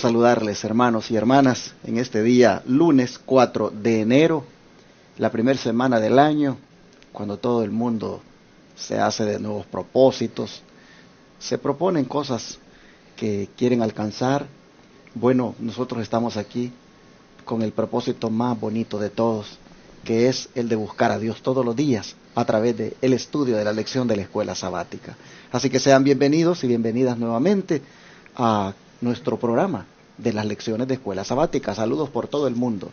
saludarles, hermanos y hermanas, en este día, lunes 4 de enero, la primera semana del año, cuando todo el mundo se hace de nuevos propósitos, se proponen cosas que quieren alcanzar. Bueno, nosotros estamos aquí con el propósito más bonito de todos, que es el de buscar a Dios todos los días a través del estudio de la lección de la escuela sabática. Así que sean bienvenidos y bienvenidas nuevamente a nuestro programa de las lecciones de escuela sabática. Saludos por todo el mundo,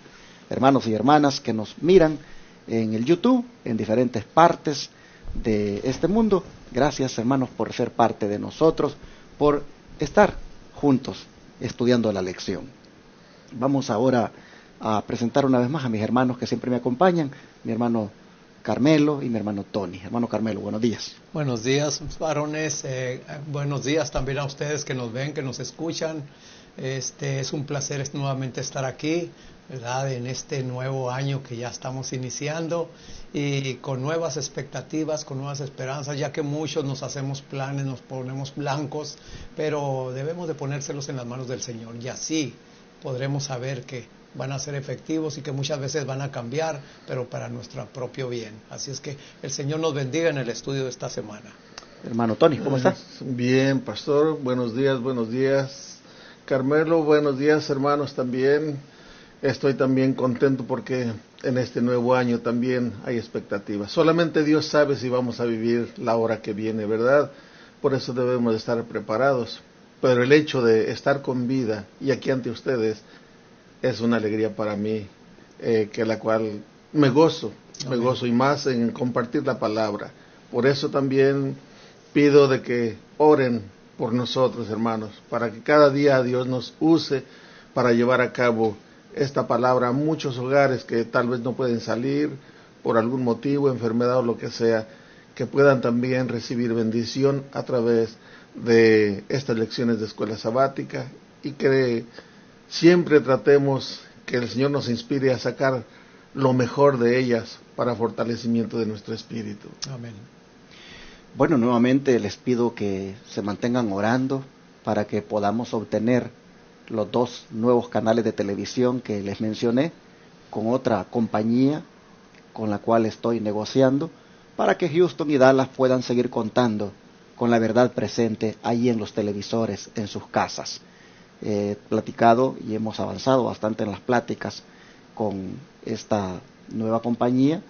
hermanos y hermanas que nos miran en el YouTube, en diferentes partes de este mundo. Gracias, hermanos, por ser parte de nosotros, por estar juntos estudiando la lección. Vamos ahora a presentar una vez más a mis hermanos que siempre me acompañan, mi hermano Carmelo y mi hermano Tony. Hermano Carmelo, buenos días. Buenos días, varones. Buenos días también a ustedes que nos ven, que nos escuchan. Es un placer nuevamente estar aquí, ¿verdad? En este nuevo año que ya estamos iniciando y con nuevas expectativas, con nuevas esperanzas, ya que muchos nos hacemos planes, nos ponemos blancos, pero debemos de ponérselos en las manos del Señor y así podremos saber que van a ser efectivos y que muchas veces van a cambiar, pero para nuestro propio bien. Así es que el Señor nos bendiga en el estudio de esta semana. Hermano Tony, ¿cómo está? Bien, pastor, buenos días, buenos días. Carmelo, buenos días, hermanos, también. Estoy también contento porque en este nuevo año también hay expectativas. Solamente Dios sabe si vamos a vivir la hora que viene, ¿verdad? Por eso debemos de estar preparados. Pero el hecho de estar con vida y aquí ante ustedes es una alegría para mí, que la cual me gozo y más en compartir la palabra. Por eso también pido de que oren por nosotros, hermanos, para que cada día Dios nos use para llevar a cabo esta palabra a muchos hogares que tal vez no pueden salir por algún motivo, enfermedad o lo que sea, que puedan también recibir bendición a través de estas lecciones de escuela sabática y que siempre tratemos que el Señor nos inspire a sacar lo mejor de ellas para fortalecimiento de nuestro espíritu. Amén. Bueno, nuevamente les pido que se mantengan orando para que podamos obtener los 2 nuevos canales de televisión que les mencioné con otra compañía con la cual estoy negociando, para que Houston y Dallas puedan seguir contando con la verdad presente ahí en los televisores, en sus casas. He platicado y hemos avanzado bastante en las pláticas con esta nueva compañía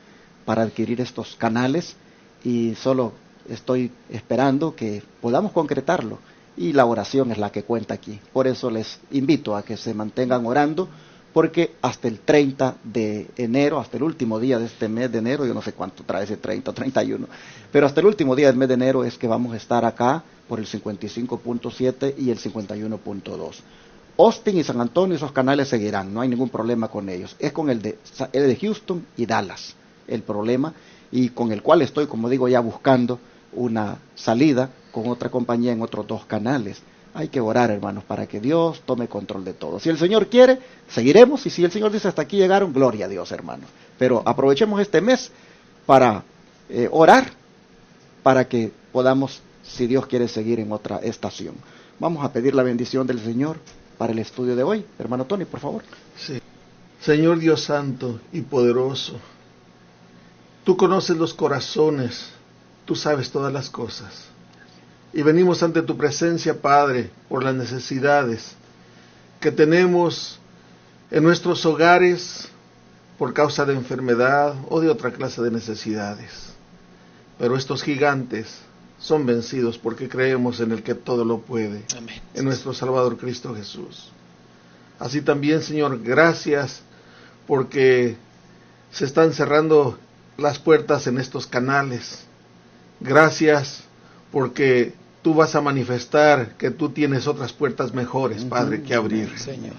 para adquirir estos canales y solo estoy esperando que podamos concretarlo y la oración es la que cuenta aquí. Por eso les invito a que se mantengan orando, porque hasta el 30 de enero, hasta el último día de este mes de enero, yo no sé cuánto trae ese 30 o 31, pero hasta el último día del mes de enero es que vamos a estar acá por el 55.7 y el 51.2. Austin y San Antonio, esos canales seguirán, no hay ningún problema con ellos. Es con el de Houston y Dallas el problema, y con el cual estoy, como digo, ya buscando una salida con otra compañía en otros 2 canales. Hay que orar, hermanos, para que Dios tome control de todo. Si el Señor quiere, seguiremos, y si el Señor dice hasta aquí llegaron, gloria a Dios, hermanos. Pero aprovechemos este mes para orar, para que podamos, si Dios quiere, seguir en otra estación. Vamos a pedir la bendición del Señor para el estudio de hoy. Hermano Tony, por favor. Sí. Señor Dios santo y poderoso, tú conoces los corazones, tú sabes todas las cosas. Y venimos ante tu presencia, Padre, por las necesidades que tenemos en nuestros hogares por causa de enfermedad o de otra clase de necesidades. Pero estos gigantes son vencidos porque creemos en el que todo lo puede. Amén. En nuestro Salvador Cristo Jesús. Así también, Señor, gracias porque se están cerrando las puertas en estos canales. Gracias porque tú vas a manifestar que tú tienes otras puertas mejores, Padre, que abrir. Señor.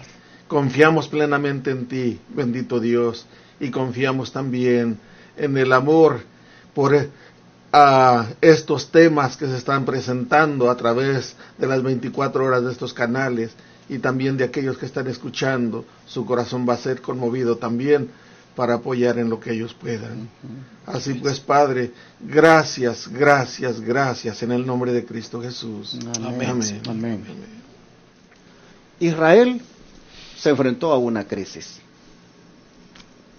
Confiamos plenamente en ti, bendito Dios, y confiamos también en el amor por estos temas que se están presentando a través de las 24 horas de estos canales y también de aquellos que están escuchando. Su corazón va a ser conmovido también para apoyar en lo que ellos puedan. Así pues, Padre, gracias, gracias, gracias en el nombre de Cristo Jesús. Amén. Amén. Amén. Israel se enfrentó a una crisis.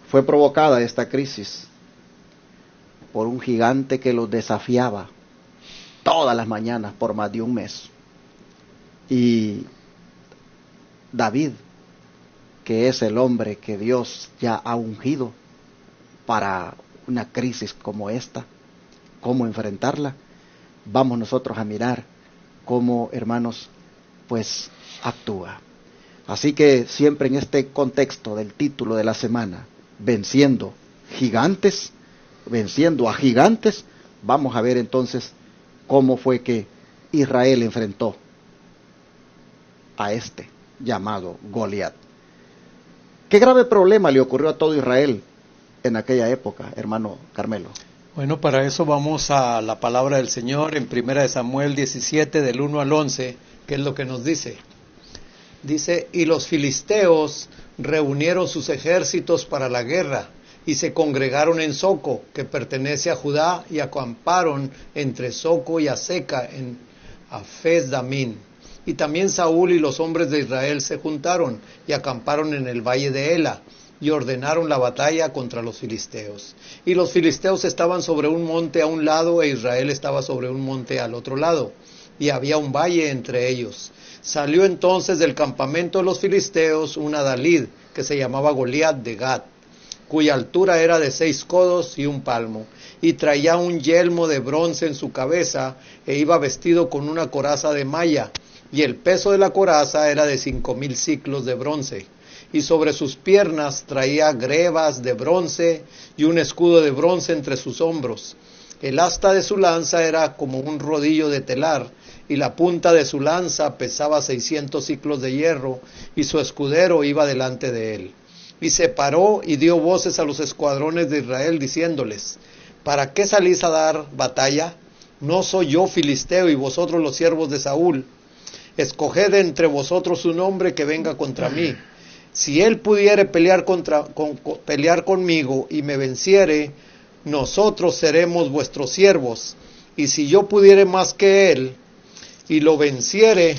Fue provocada esta crisis por un gigante que los desafiaba todas las mañanas por más de un mes. Y David, que es el hombre que Dios ya ha ungido para una crisis como esta, cómo enfrentarla, vamos nosotros a mirar cómo, hermanos, pues actúa. Así que siempre en este contexto del título de la semana, venciendo gigantes, venciendo a gigantes, vamos a ver entonces cómo fue que Israel enfrentó a este llamado Goliat. ¿Qué grave problema le ocurrió a todo Israel en aquella época, hermano Carmelo? Bueno, para eso vamos a la palabra del Señor en 1 Samuel 17, del 1 al 11, que es lo que nos dice. Dice, y los filisteos reunieron sus ejércitos para la guerra, y se congregaron en Soco, que pertenece a Judá, y acamparon entre Soco y Aseca, en Afes-Damín. Y también Saúl y los hombres de Israel se juntaron, y acamparon en el valle de Ela, y ordenaron la batalla contra los filisteos. Y los filisteos estaban sobre un monte a un lado, e Israel estaba sobre un monte al otro lado, y había un valle entre ellos. Salió entonces del campamento de los filisteos un adalid, que se llamaba Goliat de Gat, cuya altura era de 6 codos y un palmo, y traía un yelmo de bronce en su cabeza, e iba vestido con una coraza de malla, y el peso de la coraza era de 5,000 siclos de bronce. Y sobre sus piernas traía grebas de bronce y un escudo de bronce entre sus hombros. El asta de su lanza era como un rodillo de telar, y la punta de su lanza pesaba 600 siclos de hierro, y su escudero iba delante de él. Y se paró y dio voces a los escuadrones de Israel, diciéndoles, ¿para qué salís a dar batalla? ¿No soy yo filisteo y vosotros los siervos de Saúl? Escoged entre vosotros un hombre que venga contra mí. Si él pudiere pelear conmigo y me venciere, nosotros seremos vuestros siervos. Y si yo pudiere más que él y lo venciere,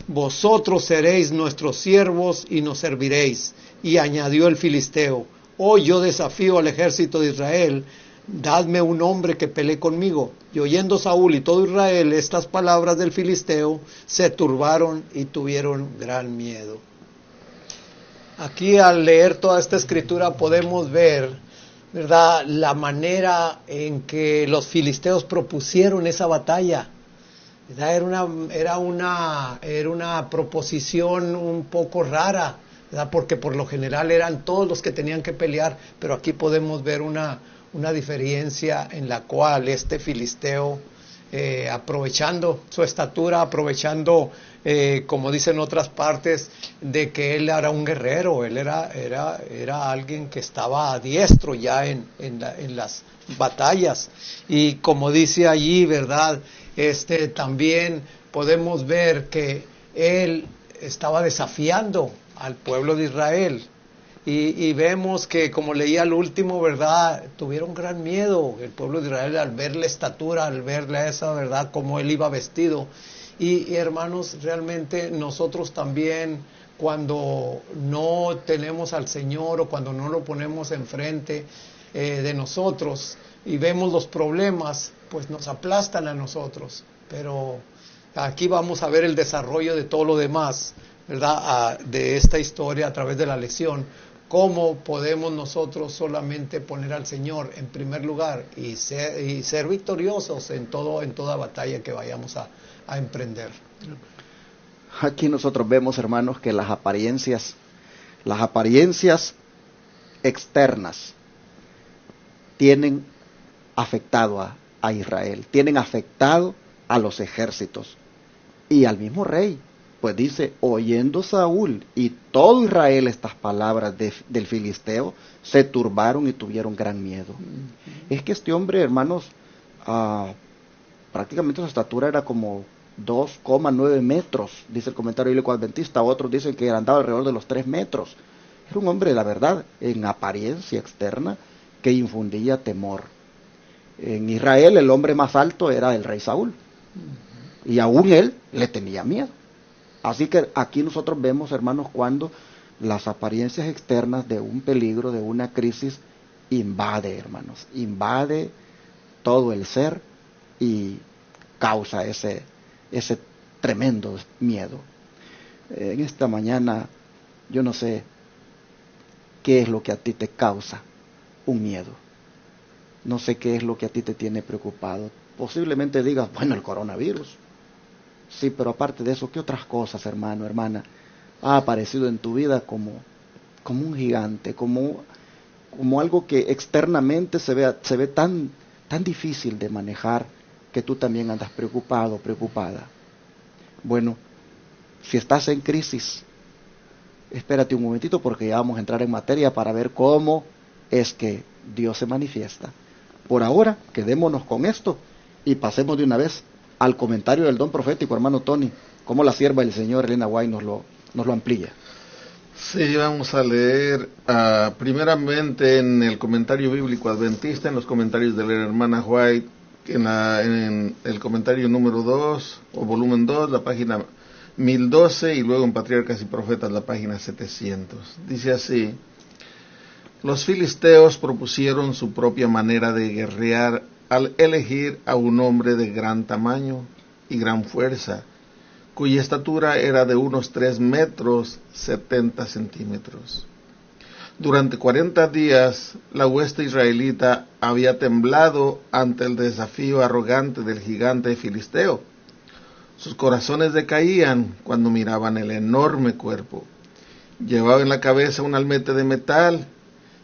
vosotros seréis nuestros siervos y nos serviréis. Y añadió el filisteo, hoy yo desafío al ejército de Israel, dadme un hombre que pelee conmigo. Y oyendo Saúl y todo Israel estas palabras del filisteo, se turbaron y tuvieron gran miedo. Aquí al leer toda esta escritura podemos ver, ¿verdad?, la manera en que los filisteos propusieron esa batalla. Era una proposición un poco rara, ¿verdad?, porque por lo general eran todos los que tenían que pelear, pero aquí podemos ver una diferencia en la cual este filisteo, aprovechando su estatura, aprovechando, como dicen otras partes, de que él era un guerrero, él era alguien que estaba diestro ya en las batallas. Y como dice allí, ¿verdad?, también podemos ver que él estaba desafiando al pueblo de Israel. Y vemos que, como leía al último, ¿verdad?, tuvieron gran miedo el pueblo de Israel al ver la estatura, al verle esa, ¿verdad?, cómo él iba vestido. Y hermanos, realmente nosotros también, cuando no tenemos al Señor o cuando no lo ponemos enfrente de nosotros y vemos los problemas, pues nos aplastan a nosotros. Pero aquí vamos a ver el desarrollo de todo lo demás, ¿verdad?, de esta historia a través de la lección. ¿Cómo podemos nosotros solamente poner al Señor en primer lugar y ser victoriosos en toda batalla que vayamos a emprender? Aquí nosotros vemos, hermanos, que las apariencias externas tienen afectado a Israel, tienen afectado a los ejércitos y al mismo rey. Pues dice, oyendo Saúl y todo Israel estas palabras del filisteo, se turbaron y tuvieron gran miedo. Es que este hombre, hermanos, prácticamente su estatura era como 2,9 metros, dice el comentario bíblico adventista. Otros dicen que andaba alrededor de los 3 metros. Era un hombre, la verdad, en apariencia externa, que infundía temor. En Israel el hombre más alto era el rey Saúl, y aún él le tenía miedo. Así que aquí nosotros vemos, hermanos, cuando las apariencias externas de un peligro, de una crisis, invade, hermanos, invade todo el ser y causa ese tremendo miedo. En esta mañana, yo no sé qué es lo que a ti te causa un miedo. No sé qué es lo que a ti te tiene preocupado. Posiblemente digas, bueno, el coronavirus. Sí, pero aparte de eso, ¿qué otras cosas, hermano, hermana, ha aparecido en tu vida como un gigante, como algo que externamente se ve tan difícil de manejar, que tú también andas preocupado, preocupada? Bueno, si estás en crisis, espérate un momentito, porque ya vamos a entrar en materia para ver cómo es que Dios se manifiesta. Por ahora, quedémonos con esto y pasemos de una vez al comentario del don profético, hermano Tony, cómo la sierva del Señor Elena White nos lo amplía. Sí, vamos a leer primeramente en el comentario bíblico adventista, en los comentarios de la hermana White, en el comentario número 2, o volumen 2, la página 1012, y luego en Patriarcas y Profetas, la página 700. Dice así: los filisteos propusieron su propia manera de guerrear al elegir a un hombre de gran tamaño y gran fuerza, cuya estatura era de unos 3 metros 70 centímetros. Durante 40 días, la hueste israelita había temblado ante el desafío arrogante del gigante filisteo. Sus corazones decaían cuando miraban el enorme cuerpo. Llevaba en la cabeza un almete de metal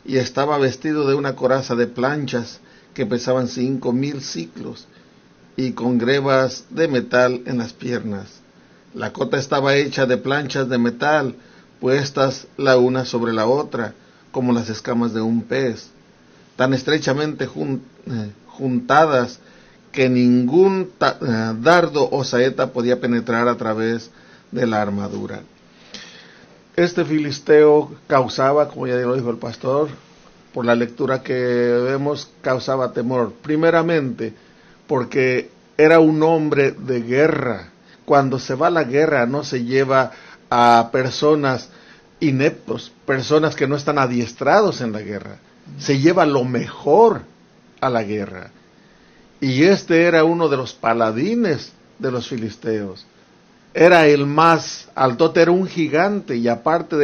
y estaba vestido de una coraza de planchas que pesaban 5,000 siclos, y con grebas de metal en las piernas. La cota estaba hecha de planchas de metal, puestas la una sobre la otra, como las escamas de un pez, tan estrechamente juntadas que ningún dardo o saeta podía penetrar a través de la armadura. Este filisteo causaba, como ya lo dijo el pastor, por la lectura que vemos, causaba temor. Primeramente, porque era un hombre de guerra. Cuando se va a la guerra no se lleva a personas ineptos, personas que no están adiestrados en la guerra. Se lleva lo mejor a la guerra. Y este era uno de los paladines de los filisteos. Era el más altote, era un gigante, y aparte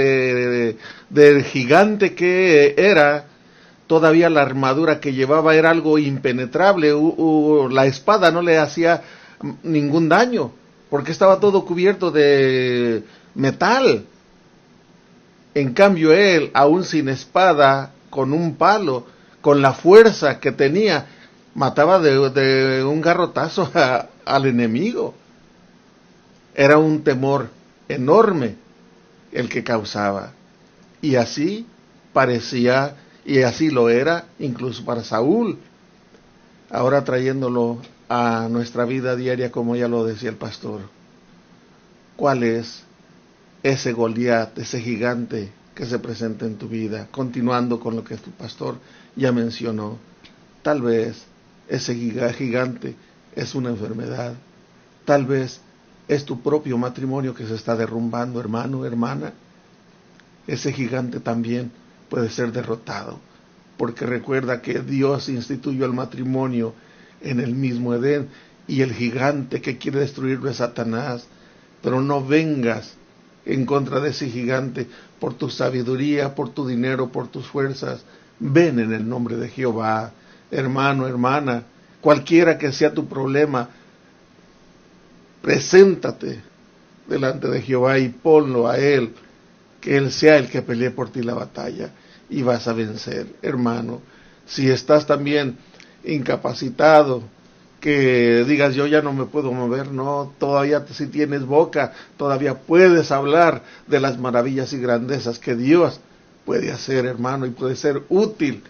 del gigante que era, todavía la armadura que llevaba era algo impenetrable. La espada no le hacía ningún daño, porque estaba todo cubierto de metal. En cambio él, aún sin espada, con un palo, con la fuerza que tenía, mataba de un garrotazo al enemigo. Era un temor enorme el que causaba. Y así parecía, y así lo era, incluso para Saúl. Ahora trayéndolo a nuestra vida diaria, como ya lo decía el pastor. ¿Cuál es ese Goliat, ese gigante que se presenta en tu vida? Continuando con lo que tu pastor ya mencionó. Tal vez ese gigante es una enfermedad. Tal vez es tu propio matrimonio que se está derrumbando, hermano, hermana. Ese gigante también puede ser derrotado, porque recuerda que Dios instituyó el matrimonio en el mismo Edén, y el gigante que quiere destruirlo es Satanás. Pero no vengas en contra de ese gigante por tu sabiduría, por tu dinero, por tus fuerzas. Ven en el nombre de Jehová, hermano, hermana, cualquiera que sea tu problema. Preséntate delante de Jehová y ponlo a Él, que Él sea el que pelee por ti la batalla, y vas a vencer, hermano. Si estás también incapacitado, que digas yo ya no me puedo mover, no, todavía si tienes boca, todavía puedes hablar de las maravillas y grandezas que Dios puede hacer, hermano, y puede ser útil,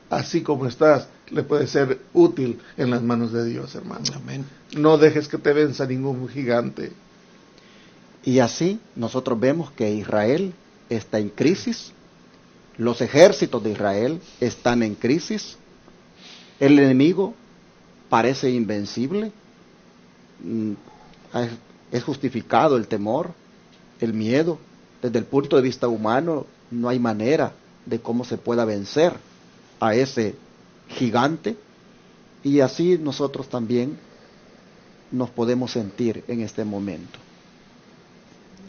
así como estás, le puede ser útil en las manos de Dios, hermano. Amén. No dejes que te venza ningún gigante. Y así nosotros vemos que Israel está en crisis, los ejércitos de Israel están en crisis, el enemigo parece invencible. ¿Es justificado el temor, el miedo? Desde el punto de vista humano, no hay manera de cómo se pueda vencer a ese gigante. Y así nosotros también nos podemos sentir en este momento.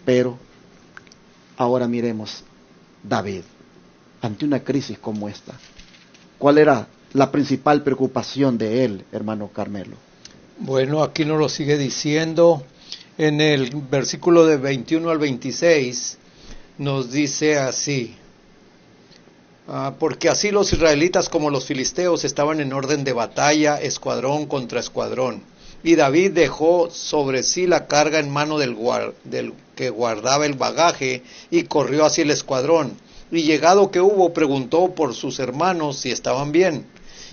Pero ahora miremos David, ante una crisis como esta. ¿Cuál era la principal preocupación de él, hermano Carmelo? Bueno, aquí nos lo sigue diciendo en el versículo de 21 al 26, nos dice así: porque así los israelitas como los filisteos estaban en orden de batalla, escuadrón contra escuadrón. Y David dejó sobre sí la carga en mano del que guardaba el bagaje y corrió hacia el escuadrón. Y llegado que hubo, preguntó por sus hermanos si estaban bien.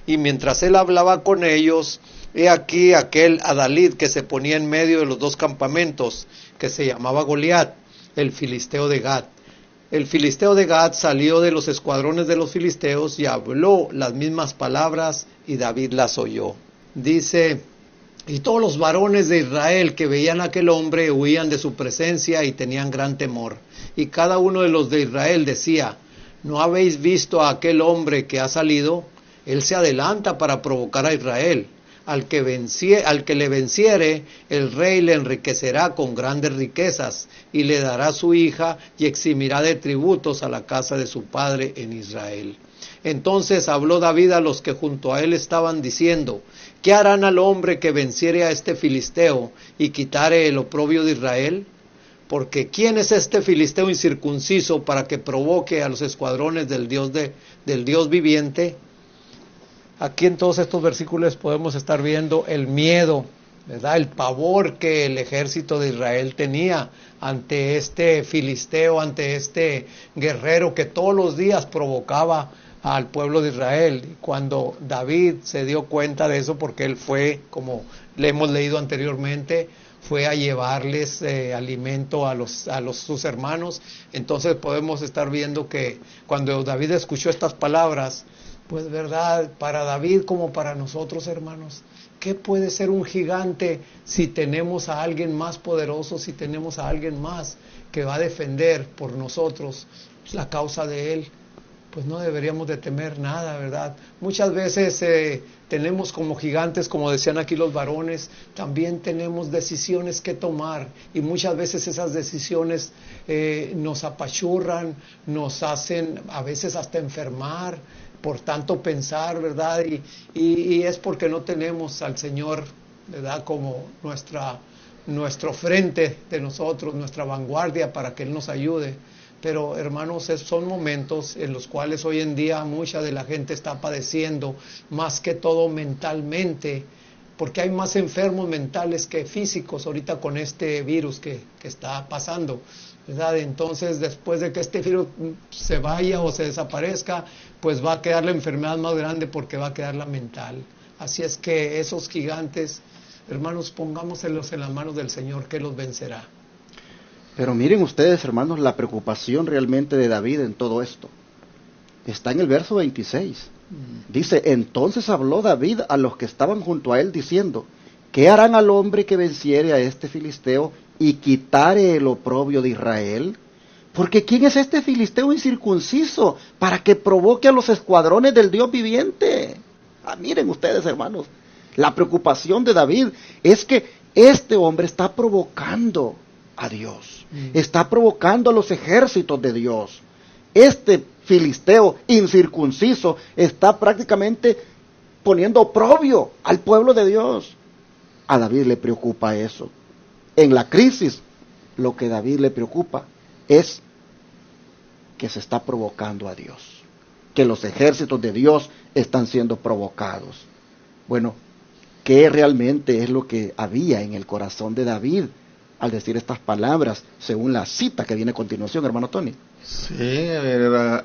Y mientras él hablaba con ellos, he aquí aquel adalid que se ponía en medio de los dos campamentos, que se llamaba Goliat, el filisteo de Gat. El filisteo de Gat salió de los escuadrones de los filisteos y habló las mismas palabras, y David las oyó. Dice: y todos los varones de Israel que veían a aquel hombre huían de su presencia y tenían gran temor. Y cada uno de los de Israel decía: ¿no habéis visto a aquel hombre que ha salido? Él se adelanta para provocar a Israel. Al que le venciere, el rey le enriquecerá con grandes riquezas, y le dará su hija, y eximirá de tributos a la casa de su padre en Israel. Entonces habló David a los que junto a él estaban, diciendo: ¿qué harán al hombre que venciere a este filisteo y quitare el oprobio de Israel? Porque ¿quién es este filisteo incircunciso para que provoque a los escuadrones del Dios viviente? Aquí en todos estos versículos podemos estar viendo el miedo, ¿verdad? El pavor que el ejército de Israel tenía ante este filisteo, ante este guerrero que todos los días provocaba al pueblo de Israel. Y cuando David se dio cuenta de eso, porque él fue, como le hemos leído anteriormente, fue a llevarles alimento a sus hermanos, entonces podemos estar viendo que cuando David escuchó estas palabras, pues verdad, para David como para nosotros, hermanos, ¿qué puede ser un gigante si tenemos a alguien más poderoso, si tenemos a alguien más que va a defender por nosotros la causa de él? Pues no deberíamos de temer nada, ¿verdad? Muchas veces tenemos como gigantes, como decían aquí los varones, también tenemos decisiones que tomar, y muchas veces esas decisiones nos apachurran, nos hacen a veces hasta enfermar por tanto pensar, ¿verdad? Y es porque no tenemos al Señor, ¿verdad? Como nuestro frente de nosotros, nuestra vanguardia, para que Él nos ayude. Pero hermanos, son momentos en los cuales hoy en día mucha de la gente está padeciendo, más que todo mentalmente, porque hay más enfermos mentales que físicos ahorita con este virus que está pasando, ¿verdad? Entonces, después de que este virus se vaya o se desaparezca, pues va a quedar la enfermedad más grande, porque va a quedar la mental. Así es que esos gigantes, hermanos, pongámoselos en las manos del Señor, que los vencerá. Pero miren ustedes, hermanos, la preocupación realmente de David en todo esto. Está en el verso 26. Dice: entonces habló David a los que estaban junto a él, diciendo: ¿qué harán al hombre que venciere a este filisteo y quitare el oprobio de Israel? Porque ¿quién es este filisteo incircunciso para que provoque a los escuadrones del Dios viviente? Miren ustedes, hermanos, la preocupación de David es que este hombre está provocando a Dios, está provocando a los ejércitos de Dios. Este filisteo incircunciso está prácticamente poniendo oprobio al pueblo de Dios. A David le preocupa eso. En la crisis, lo que a David le preocupa es que se está provocando a Dios, que los ejércitos de Dios están siendo provocados. Bueno, ¿qué realmente es lo que había en el corazón de David al decir estas palabras, según la cita que viene a continuación, hermano Tony? Sí,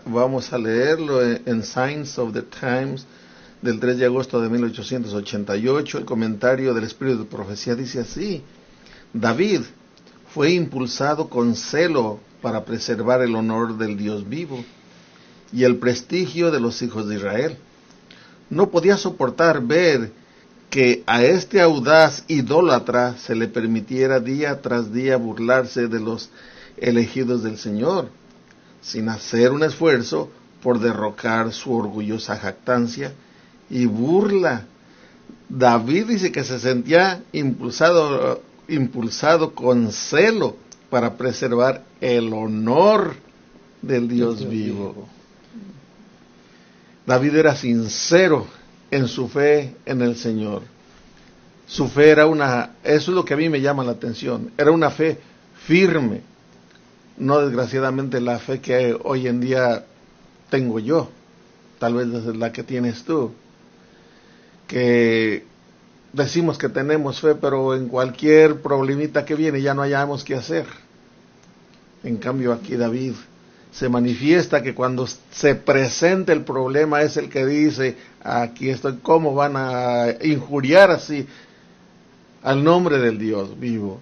vamos a leerlo en Signs of the Times del 3 de agosto de 1888. El comentario del Espíritu de Profecía dice así: David fue impulsado con celo para preservar el honor del Dios vivo y el prestigio de los hijos de Israel. No podía soportar ver que a este audaz idólatra se le permitiera día tras día burlarse de los elegidos del Señor, sin hacer un esfuerzo por derrocar su orgullosa jactancia y burla. David dice que se sentía impulsado con celo para preservar el honor del Dios vivo. David era sincero en su fe en el Señor. Su fe era eso es lo que a mí me llama la atención, era una fe firme, no desgraciadamente la fe que hoy en día tengo yo, tal vez es la que tienes tú, que decimos que tenemos fe, pero en cualquier problemita que viene ya no hayamos qué hacer. En cambio aquí David se manifiesta que cuando se presenta el problema es el que dice, aquí estoy, ¿cómo van a injuriar así al nombre del Dios vivo?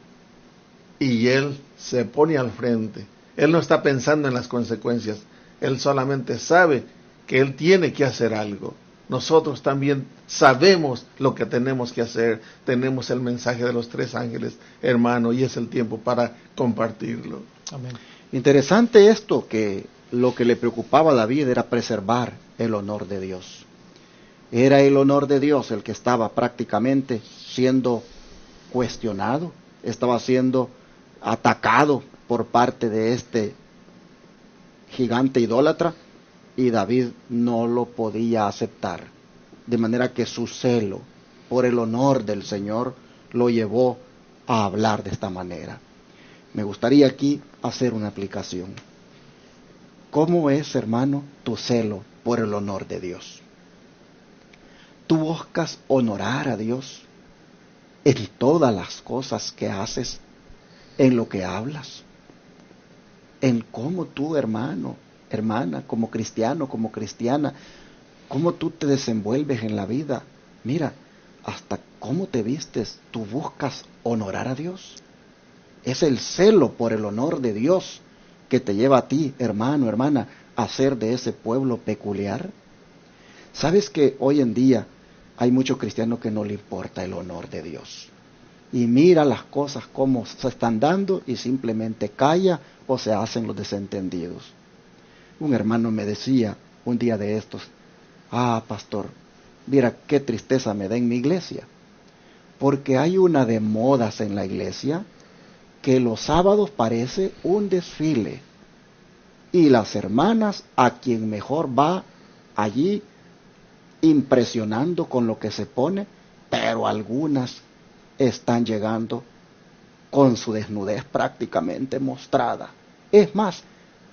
Y él se pone al frente. Él no está pensando en las consecuencias, él solamente sabe que él tiene que hacer algo. Nosotros también sabemos lo que tenemos que hacer, tenemos el mensaje de los 3 ángeles, hermano, y es el tiempo para compartirlo. Amén. Interesante esto, que lo que le preocupaba a David era preservar el honor de Dios. Era el honor de Dios el que estaba prácticamente siendo cuestionado, estaba siendo atacado por parte de este gigante idólatra, y David no lo podía aceptar, de manera que su celo por el honor del Señor lo llevó a hablar de esta manera. Me gustaría aquí hacer una aplicación. ¿Cómo es, hermano, tu celo por el honor de Dios? ¿Tú buscas honorar a Dios en todas las cosas que haces, en lo que hablas, en cómo tú, hermano, hermana, como cristiano, como cristiana, cómo tú te desenvuelves en la vida? Mira, hasta cómo te vistes, tú buscas honorar a Dios. Es el celo por el honor de Dios que te lleva a ti, hermano, hermana, a ser de ese pueblo peculiar. ¿Sabes que hoy en día hay muchos cristianos que no le importa el honor de Dios? Y mira las cosas como se están dando y simplemente calla o se hacen los desentendidos. Un hermano me decía un día de estos, pastor, mira qué tristeza me da en mi iglesia, porque hay una de modas en la iglesia que los sábados parece un desfile, y las hermanas a quien mejor va allí impresionando con lo que se pone, pero algunas están llegando con su desnudez prácticamente mostrada. Es más,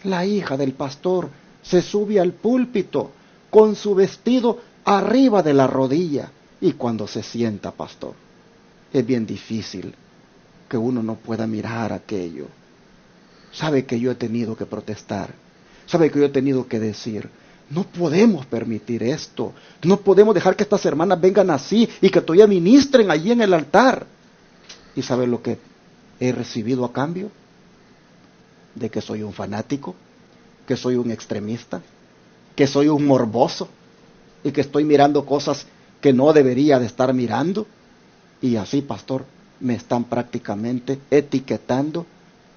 la hija del pastor se sube al púlpito con su vestido arriba de la rodilla, y cuando se sienta, pastor, es bien difícil que uno no pueda mirar aquello. Sabe que yo he tenido que protestar, sabe que yo he tenido que decir, no podemos permitir esto, no podemos dejar que estas hermanas vengan así y que todavía ministren allí en el altar. ¿Y sabe lo que he recibido a cambio? De que soy un fanático, que soy un extremista, que soy un morboso y que estoy mirando cosas que no debería de estar mirando. Y así, pastor, me están prácticamente etiquetando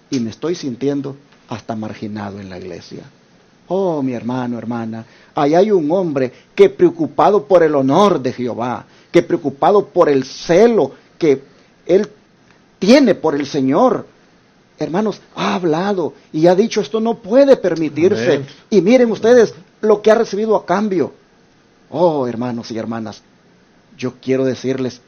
y me estoy sintiendo hasta marginado en la iglesia. Oh, mi hermano, hermana, ahí hay un hombre que preocupado por el honor de Jehová, que preocupado por el celo que él tiene por el Señor, hermanos, ha hablado y ha dicho, esto no puede permitirse. Amén. Y miren ustedes lo que ha recibido a cambio. Oh, hermanos y hermanas, yo quiero decirles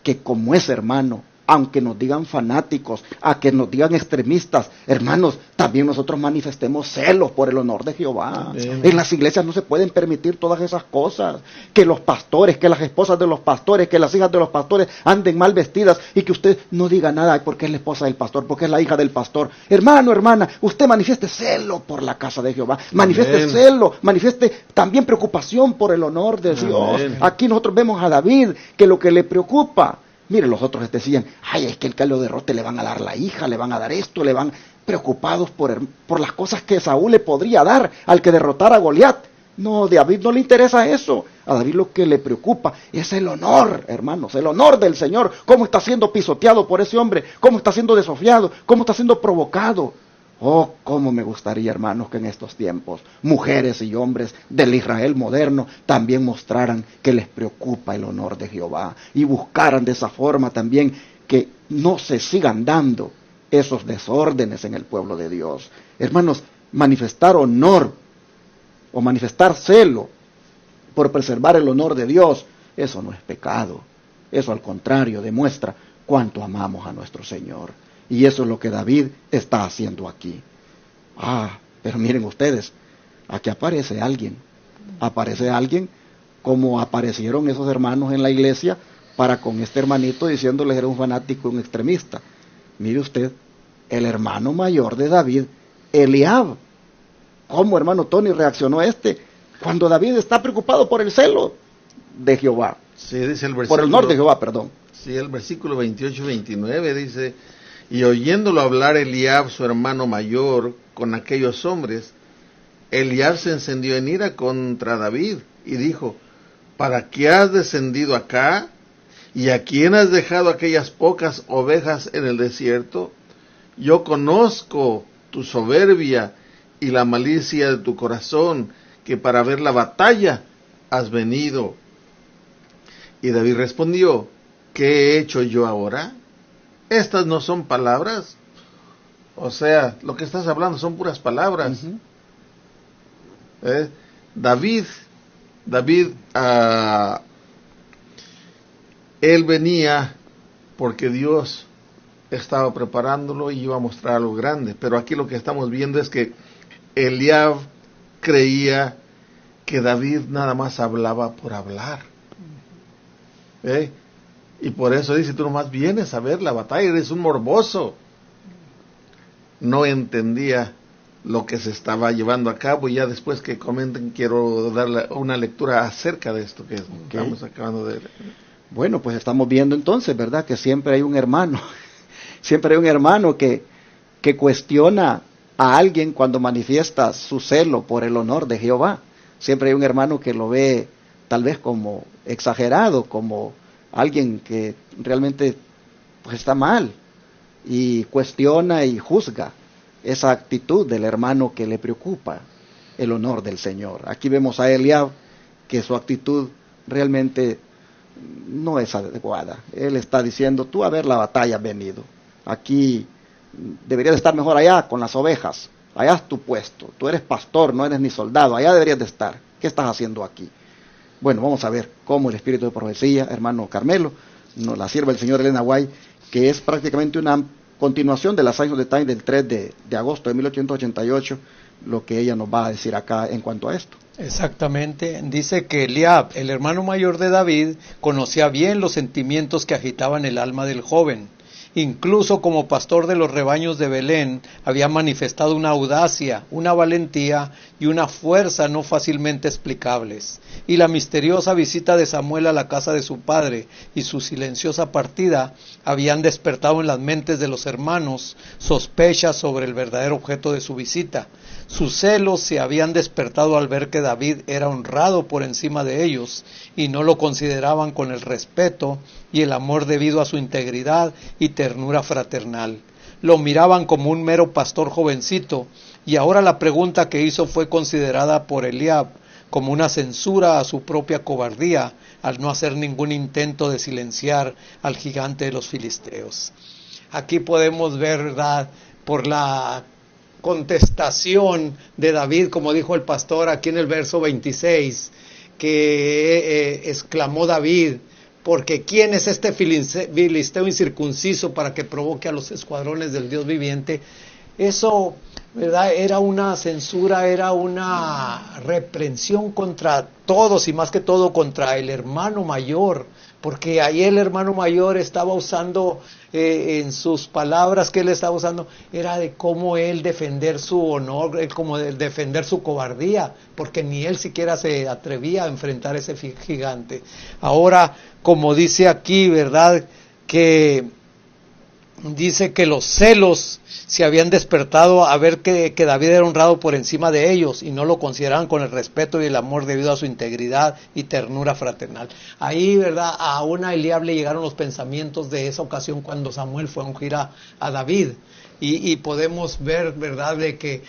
que como es hermano, aunque nos digan fanáticos, a que nos digan extremistas, hermanos, también nosotros manifestemos celos por el honor de Jehová. Amén. En las iglesias no se pueden permitir todas esas cosas, que los pastores, que las esposas de los pastores, que las hijas de los pastores anden mal vestidas y que usted no diga nada porque es la esposa del pastor, porque es la hija del pastor. Hermano, hermana, usted manifieste celo por la casa de Jehová, manifieste Amén. Celo, manifieste también preocupación por el honor de Dios. Amén. Aquí nosotros vemos a David, que lo que le preocupa, mire, los otros decían, es que el que lo derrote le van a dar la hija, le van a dar esto, le van preocupados por las cosas que Saúl le podría dar al que derrotara a Goliat. No, a David no le interesa eso. A David lo que le preocupa es el honor, hermanos, el honor del Señor. Cómo está siendo pisoteado por ese hombre, cómo está siendo desafiado, cómo está siendo provocado. Oh, cómo me gustaría, hermanos, que en estos tiempos mujeres y hombres del Israel moderno también mostraran que les preocupa el honor de Jehová y buscaran de esa forma también que no se sigan dando esos desórdenes en el pueblo de Dios. Hermanos, manifestar honor o manifestar celo por preservar el honor de Dios, eso no es pecado. Eso al contrario demuestra cuánto amamos a nuestro Señor. Y eso es lo que David está haciendo aquí. Pero miren ustedes, aquí aparece alguien como aparecieron esos hermanos en la iglesia para con este hermanito diciéndole que era un fanático, un extremista. Mire usted, el hermano mayor de David, Eliab. ¿Cómo, hermano Tony, reaccionó cuando David está preocupado por el celo de Jehová? Sí, dice el versículo, por el honor de Jehová, perdón. Sí, el versículo 28-29 dice: y oyéndolo hablar Eliab, su hermano mayor, con aquellos hombres, Eliab se encendió en ira contra David y dijo: ¿para qué has descendido acá? ¿Y a quién has dejado aquellas pocas ovejas en el desierto? Yo conozco tu soberbia y la malicia de tu corazón, que para ver la batalla has venido. Y David respondió: ¿qué he hecho yo ahora? Estas no son palabras. O sea, lo que estás hablando son puras palabras. David, él venía porque Dios estaba preparándolo y iba a mostrar algo grande. Pero aquí lo que estamos viendo es que Eliab creía que David nada más hablaba por hablar. Y por eso dice: tú nomás vienes a ver la batalla, eres un morboso. No entendía lo que se estaba llevando a cabo, y ya después que comenten quiero dar una lectura acerca de esto que estamos acabando de leer. Bueno, pues estamos viendo entonces, ¿verdad?, que siempre hay un hermano, siempre hay un hermano que cuestiona a alguien cuando manifiesta su celo por el honor de Jehová. Siempre hay un hermano que lo ve tal vez como exagerado, como alguien que realmente pues está mal, y cuestiona y juzga esa actitud del hermano que le preocupa el honor del Señor. Aquí vemos a Eliab que su actitud realmente no es adecuada. Él está diciendo: tú a ver la batalla has venido, aquí deberías de estar mejor allá con las ovejas, allá es tu puesto, tú eres pastor, no eres ni soldado, allá deberías de estar, ¿qué estás haciendo aquí? Bueno, vamos a ver cómo el espíritu de profecía, hermano Carmelo, nos la sirva el señor Elena White, que es prácticamente una continuación de la Signs of the Times del 3 de agosto de 1888, lo que ella nos va a decir acá en cuanto a esto. Exactamente, dice que Eliab, el hermano mayor de David, conocía bien los sentimientos que agitaban el alma del joven. Incluso como pastor de los rebaños de Belén, había manifestado una audacia, una valentía y una fuerza no fácilmente explicables. Y la misteriosa visita de Samuel a la casa de su padre y su silenciosa partida habían despertado en las mentes de los hermanos sospechas sobre el verdadero objeto de su visita. Sus celos se habían despertado al ver que David era honrado por encima de ellos y no lo consideraban con el respeto y el amor debido a su integridad y ternura fraternal. Lo miraban como un mero pastor jovencito, y ahora la pregunta que hizo fue considerada por Eliab como una censura a su propia cobardía al no hacer ningún intento de silenciar al gigante de los filisteos. Aquí podemos ver, ¿verdad?, por la contestación de David, como dijo el pastor aquí en el verso 26, que exclamó David: porque ¿quién es este filisteo incircunciso para que provoque a los escuadrones del Dios viviente? Eso, ¿verdad?, era una censura, era una reprensión contra todos, y más que todo contra el hermano mayor, porque ahí el hermano mayor estaba usando, en sus palabras que él estaba usando, era de cómo él defender su honor, como de defender su cobardía, porque ni él siquiera se atrevía a enfrentar ese gigante. Ahora, como dice aquí, ¿verdad?, que dice que los celos se habían despertado a ver que David era honrado por encima de ellos y no lo consideraban con el respeto y el amor debido a su integridad y ternura fraternal. Ahí, ¿verdad? Aún a Eliab le llegaron los pensamientos de esa ocasión cuando Samuel fue a ungir a David. Y podemos ver, ¿verdad?, de que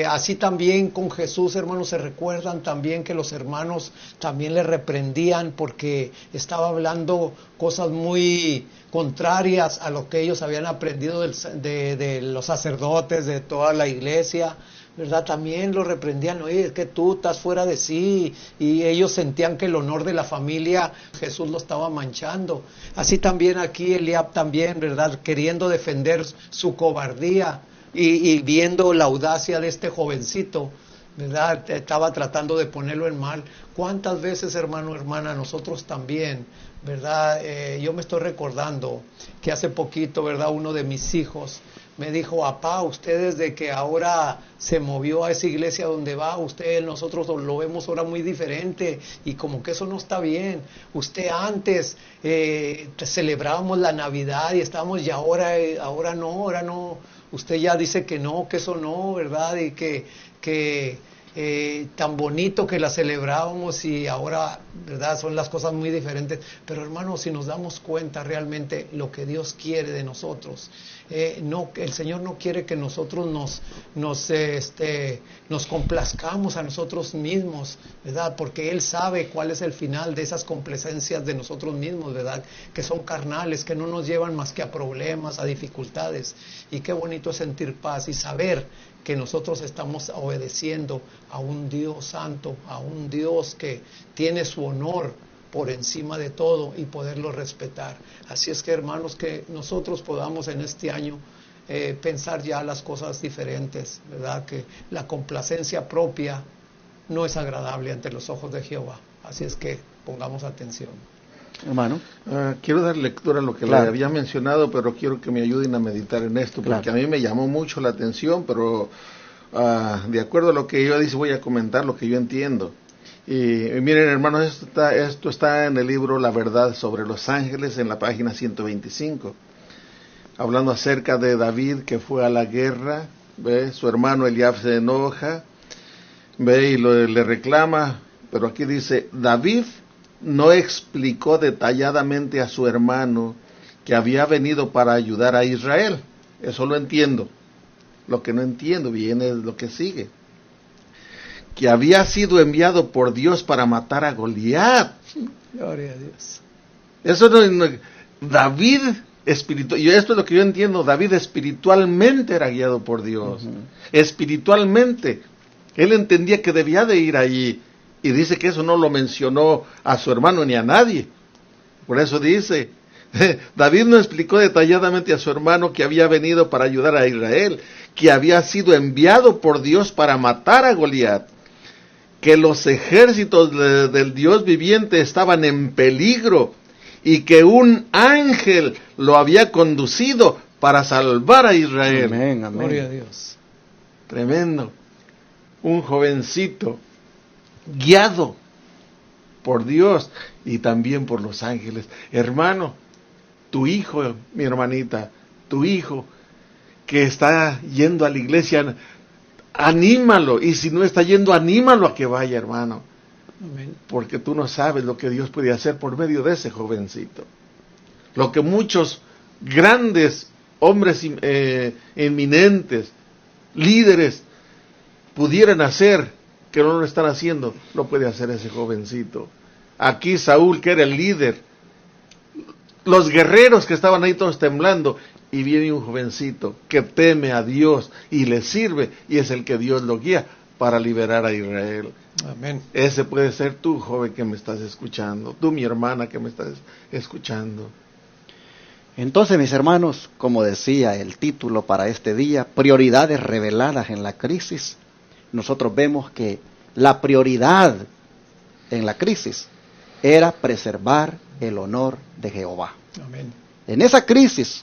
así también con Jesús, hermanos, se recuerdan también que los hermanos también le reprendían porque estaba hablando cosas muy contrarias a lo que ellos habían aprendido de los sacerdotes, de toda la iglesia, ¿verdad? También lo reprendían, oye, es que tú estás fuera de sí, y ellos sentían que el honor de la familia Jesús lo estaba manchando. Así también aquí Eliab también, ¿verdad?, queriendo defender su cobardía y viendo la audacia de este jovencito, ¿verdad?, estaba tratando de ponerlo en mal. ¿Cuántas veces, hermano, hermana, nosotros también, ¿verdad? Yo me estoy recordando que hace poquito, ¿verdad?, uno de mis hijos me dijo, papá, usted desde que ahora se movió a esa iglesia donde va, nosotros lo vemos ahora muy diferente y como que eso no está bien. Usted antes celebrábamos la Navidad y estábamos, y ahora no. Usted ya dice que no, que eso no, ¿verdad? Y que tan bonito que la celebrábamos y ahora, ¿verdad?, son las cosas muy diferentes. Pero hermanos, si nos damos cuenta realmente lo que Dios quiere de nosotros, no, el Señor no quiere que nosotros nos complazcamos a nosotros mismos, ¿verdad? Porque Él sabe cuál es el final de esas complacencias de nosotros mismos, ¿verdad? Que son carnales, que no nos llevan más que a problemas, a dificultades. Y qué bonito es sentir paz y saber que nosotros estamos obedeciendo a un Dios santo, a un Dios que tiene su honor por encima de todo y poderlo respetar. Así es que, hermanos, que nosotros podamos en este año pensar ya las cosas diferentes, ¿verdad? Que la complacencia propia no es agradable ante los ojos de Jehová. Así es que pongamos atención. Hermano. Quiero dar lectura a lo que le había mencionado, pero quiero que me ayuden a meditar en esto, porque a mí me llamó mucho la atención, pero de acuerdo a lo que yo dice, voy a comentar lo que yo entiendo. Y miren, hermanos, esto está en el libro La Verdad sobre los Ángeles, en la página 125, hablando acerca de David que fue a la guerra, ¿ve? Su hermano Eliab se enoja, ¿ve? Y le reclama, pero aquí dice, David no explicó detalladamente a su hermano que había venido para ayudar a Israel. Eso lo entiendo. Lo que no entiendo viene de lo que sigue. Que había sido enviado por Dios para matar a Goliat. Gloria a Dios. Eso no, David espiritual, y esto es lo que yo entiendo, David espiritualmente era guiado por Dios. Espiritualmente. Él entendía que debía de ir allí. Y dice que eso no lo mencionó a su hermano ni a nadie. Por eso dice, David no explicó detalladamente a su hermano que había venido para ayudar a Israel, que había sido enviado por Dios para matar a Goliat, que los ejércitos del Dios viviente estaban en peligro y que un ángel lo había conducido para salvar a Israel. Amén, amén. Gloria a Dios. Tremendo. Un jovencito guiado por Dios y también por los ángeles. Hermano, tu hijo, mi hermanita, tu hijo que está yendo a la iglesia, anímalo, y si no está yendo, anímalo a que vaya, hermano. Amén. Porque tú no sabes lo que Dios puede hacer por medio de ese jovencito. Lo que muchos grandes hombres eminentes, líderes, pudieran hacer, que no lo están haciendo, lo puede hacer ese jovencito. Aquí Saúl, que era el líder, los guerreros que estaban ahí todos temblando, y viene un jovencito que teme a Dios y le sirve, y es el que Dios lo guía para liberar a Israel. Amén. Ese puede ser tú, joven, que me estás escuchando, tú, mi hermana, que me estás escuchando. Entonces, mis hermanos, como decía el título para este día, prioridades reveladas en la crisis, nosotros vemos que la prioridad en la crisis era preservar el honor de Jehová. Amén. En esa crisis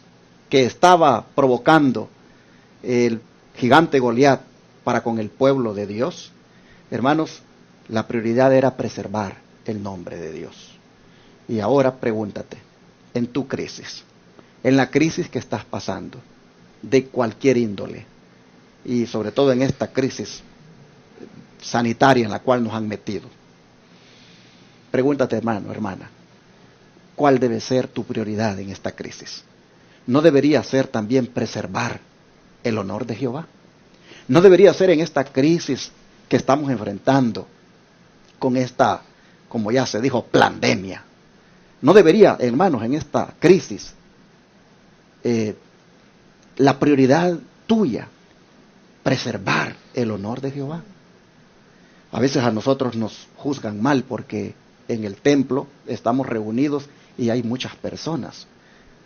que estaba provocando el gigante Goliat para con el pueblo de Dios, hermanos, la prioridad era preservar el nombre de Dios. Y ahora pregúntate, en tu crisis, en la crisis que estás pasando, de cualquier índole, y sobre todo en esta crisis sanitaria en la cual nos han metido. Pregúntate, hermano, hermana, ¿cuál debe ser tu prioridad en esta crisis? ¿No debería ser también preservar el honor de Jehová? ¿No debería ser en esta crisis que estamos enfrentando con esta, como ya se dijo, pandemia? ¿No debería, hermanos, en esta crisis, la prioridad tuya, preservar el honor de Jehová? A veces a nosotros nos juzgan mal porque en el templo estamos reunidos y hay muchas personas.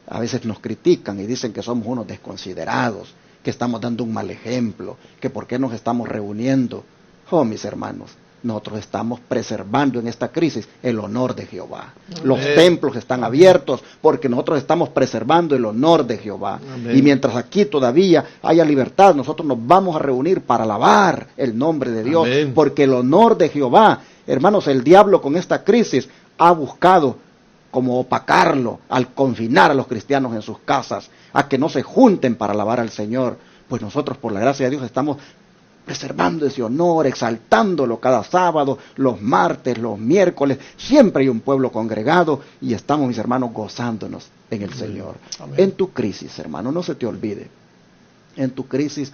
A veces nos critican y dicen que somos unos desconsiderados, que estamos dando un mal ejemplo, que por qué nos estamos reuniendo. Oh, mis hermanos, nosotros estamos preservando en esta crisis el honor de Jehová. Amén. Los templos están abiertos porque nosotros estamos preservando el honor de Jehová. Amén. Y mientras aquí todavía haya libertad, nosotros nos vamos a reunir para alabar el nombre de Dios. Amén. Porque el honor de Jehová, hermanos, el diablo con esta crisis ha buscado como opacarlo al confinar a los cristianos en sus casas, a que no se junten para alabar al Señor. Pues nosotros, por la gracia de Dios, estamos preservando ese honor, exaltándolo cada sábado, los martes, los miércoles. Siempre hay un pueblo congregado y estamos, mis hermanos, gozándonos en el Señor. Amén. En tu crisis, hermano, no se te olvide, en tu crisis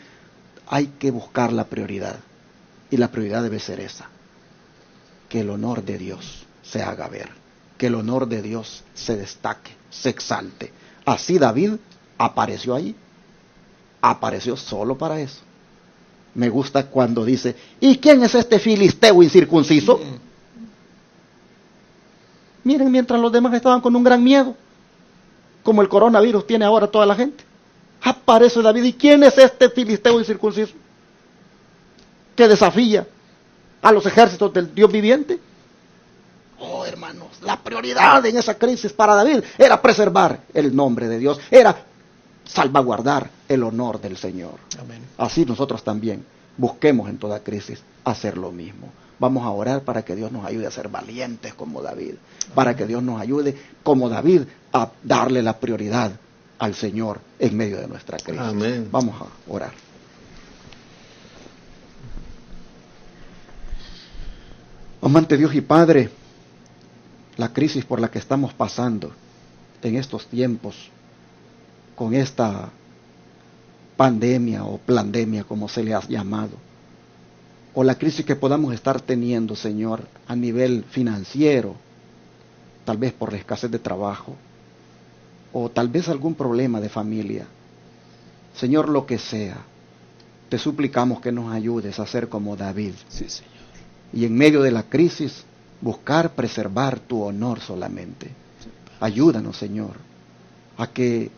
hay que buscar la prioridad. Y la prioridad debe ser esa: que el honor de Dios se haga ver, que el honor de Dios se destaque, se exalte. Así David apareció allí, apareció solo para eso. Me gusta cuando dice, ¿y quién es este filisteo incircunciso? Miren, mientras los demás estaban con un gran miedo, como el coronavirus tiene ahora toda la gente, aparece David, ¿y quién es este filisteo incircunciso que desafía a los ejércitos del Dios viviente? Oh, hermanos, la prioridad en esa crisis para David era preservar el nombre de Dios, era salvaguardar el honor del Señor. Amén. Así nosotros también busquemos en toda crisis hacer lo mismo. Vamos a orar para que Dios nos ayude a ser valientes como David, para que Dios nos ayude como David a darle la prioridad al Señor en medio de nuestra crisis. Amén. Vamos a orar. Amante Dios y Padre, la crisis por la que estamos pasando en estos tiempos, con esta pandemia o plandemia, como se le ha llamado, o la crisis que podamos estar teniendo, Señor, a nivel financiero, tal vez por la escasez de trabajo, o tal vez algún problema de familia. Señor, lo que sea, te suplicamos que nos ayudes a ser como David. Sí, Señor. Y en medio de la crisis, buscar preservar tu honor solamente. Ayúdanos, Señor, a que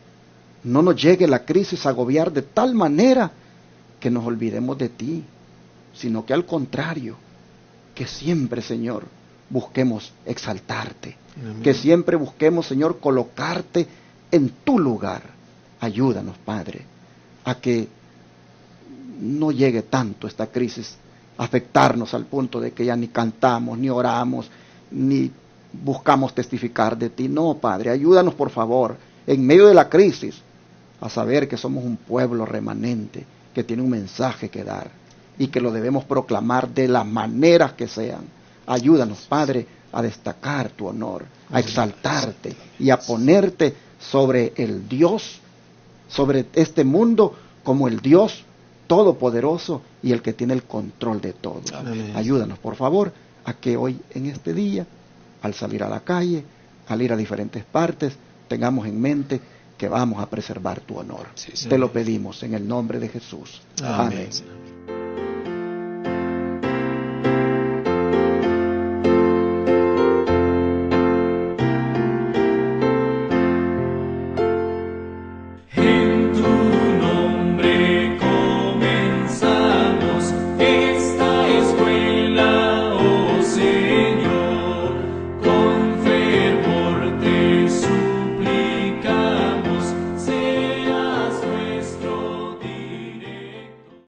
no nos llegue la crisis a agobiar de tal manera que nos olvidemos de ti, sino que al contrario, que siempre, Señor, busquemos exaltarte. Amén. Que siempre busquemos, Señor, colocarte en tu lugar. Ayúdanos, Padre, a que no llegue tanto esta crisis a afectarnos al punto de que ya ni cantamos, ni oramos, ni buscamos testificar de ti. No, Padre, ayúdanos, por favor, en medio de la crisis, a saber que somos un pueblo remanente, que tiene un mensaje que dar, y que lo debemos proclamar de las maneras que sean. Ayúdanos, Padre, a destacar tu honor, a exaltarte y a ponerte sobre el Dios, sobre este mundo, como el Dios todopoderoso y el que tiene el control de todo. Amén. Ayúdanos, por favor, a que hoy, en este día, al salir a la calle, al ir a diferentes partes, tengamos en mente que vamos a preservar tu honor. Sí, te lo pedimos en el nombre de Jesús. Amén. Amén. En tu